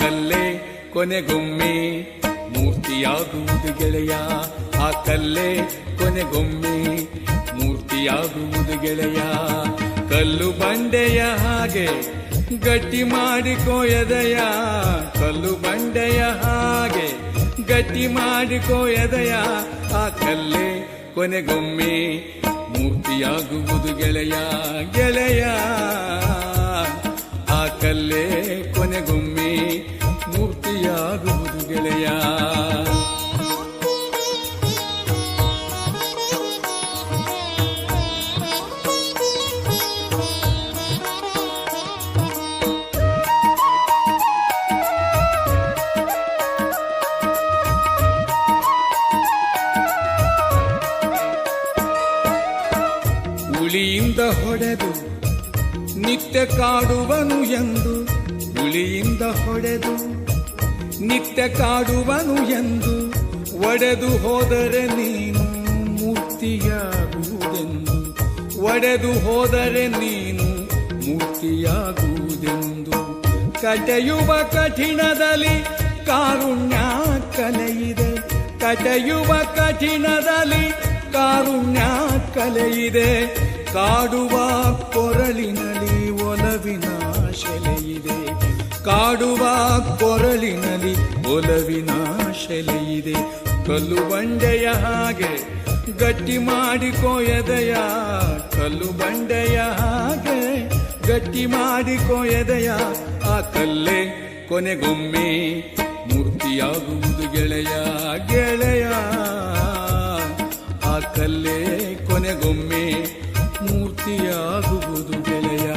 ಕಲ್ಲೇ ಕೊನೆಗೊಮ್ಮೆ ಮೂರ್ತಿಯಾಗುವುದು ಗೆಳೆಯ. ಆ ಕಲ್ಲೇ ಕೊನೆಗೊಮ್ಮೆ ಮೂರ್ತಿಯಾಗುವುದು ಗೆಳೆಯ. ಕಲ್ಲು ಬಂಡೆಯ ಹಾಗೆ ಗಟ್ಟಿ ಮಾಡಿಕೋ ಎದೆಯ, ಕಲ್ಲು ಬಂಡೆಯ ಹಾಗೆ ಗಟ್ಟಿ ಮಾಡಿಕೋ ಎದೆಯ. ಆ ಕಲ್ಲೇ ಕೊನೆಗೊಮ್ಮೆ ಮೂರ್ತಿಯಾಗುವುದು ಗೆಳೆಯ ಗೆಳೆಯ. ಆ ಕಲ್ಲೇ ಕೊನೆಗೊಮ್ಮೆ ಮೂರ್ತಿಯಾಗುವುದು ಗೆಳೆಯ. ಉಳಿಯಿಂದ ಹೊಡೆದು ನಿತ್ಯ ಕಾಡುವನು ಎಂದು, ಉಳಿಯಿಂದ ಹೊಡೆದು ನಿತ್ಯ ಕಾಡುವನು ಎಂದು ಒಡೆದು ಹೋದರೆ ನೀನು ಮೂರ್ತಿಯಾಗುವುದೆಂದು, ಒಡೆದು ಹೋದರೆ ನೀನು ಮೂರ್ತಿಯಾಗುವುದೆಂದು. ಕಟೆಯುವ ಕಠಿಣದಲ್ಲಿ ಕಾರುಣ್ಯ ಕಲೆಯಿದೆ, ಕಟೆಯುವ ಕಠಿಣದಲ್ಲಿ ಕಾರುಣ್ಯ ಕಲೆಯಿದೆ. ಕಾಡುವ ಕೊರಳಿನಲ್ಲಿ ಒಲವಿನ ಶೆಲೆಯಿದೆ, ಕಾಡುವ ಕೊರಳಿನಲ್ಲಿ ಒಲವಿನ ಶೆಲೆಯಿದೆ. ಕಲ್ಲು ಬಂಡೆಯ ಹಾಗೆ ಗಟ್ಟಿ ಮಾಡಿಕೋ ಎದೆಯ, ಕಲ್ಲು ಬಂಡೆಯ ಹಾಗೆ ಗಟ್ಟಿ ಮಾಡಿಕೋ ಎದೆಯ. ಆ ಕಲ್ಲೇ ಕೊನೆಗೊಮ್ಮೆ ಮೂರ್ತಿಯಾಗುವುದು ಗೆಳೆಯ ಗೆಳೆಯ. ಆ ಕಲ್ಲೇ ಕೊನೆಗೊಮ್ಮೆ ಮೂರ್ತಿಯಾಗುವುದು ಗೆಳೆಯ.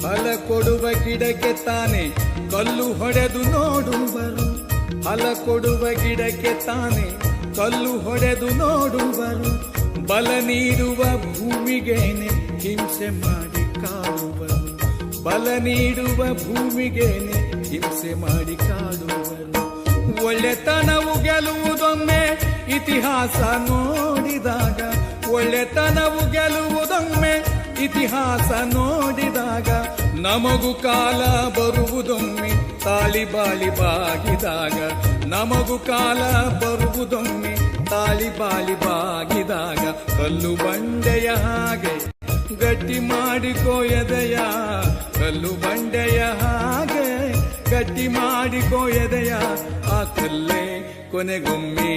ಫಲ ಕೊಡುವ ಗಿಡಕ್ಕೆ ತಾನೆ ಕಲ್ಲು ಹೊಡೆದು ನೋಡುವರು, ಫಲ ಕೊಡುವ ಗಿಡಕ್ಕೆ ತಾನೆ ಕಲ್ಲು ಹೊಡೆದು ನೋಡುವರು. ಬಲ ನೀಡುವ ಭೂಮಿಗೇನೆ ಹಿಂಸೆ ಮಾಡಿ ಕಾಡುವರು, ಬಲ ನೀಡುವ ಭೂಮಿಗೇನೆ ಹಿಂಸೆ ಮಾಡಿ ಕಾಡುವರು. ಒಳ್ಳೆತನವು ಗೆಲ್ಲುವುದೊಮ್ಮೆ ಇತಿಹಾಸ ನೋಡಿದಾಗ, ಒಳ್ಳೆತನವು ಗೆಲ್ಲುವುದೊಮ್ಮೆ ಇತಿಹಾಸ ನೋಡಿದಾಗ. ನಮಗೂ ಕಾಲ ಬರುವುದೊಮ್ಮೆ ತಾಳಿ ಬಾಳಿ ಬಾಗಿದಾಗ, ನಮಗೂ ಕಾಲ ಬರುವುದೊಮ್ಮೆ ತಾಳಿ ಬಾಳಿ ಬಾಗಿದಾಗ. ಕಲ್ಲು ಬಂಡೆಯ ಹಾಗೆ ಗಟ್ಟಿ ಮಾಡಿಕೋ ಎದೆಯ, ಕಲ್ಲು ಬಂಡೆಯ ಹಾಗೆ ಗಟ್ಟಿ ಮಾಡಿಕೋ ಎದೆಯ. ಆ ಕಲ್ಲೇ ಕೊನೆಗೊಮ್ಮೆ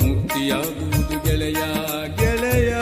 ಮೂರ್ತಿಯಾಗುವುದು ಗೆಳೆಯ ಗೆಳೆಯ.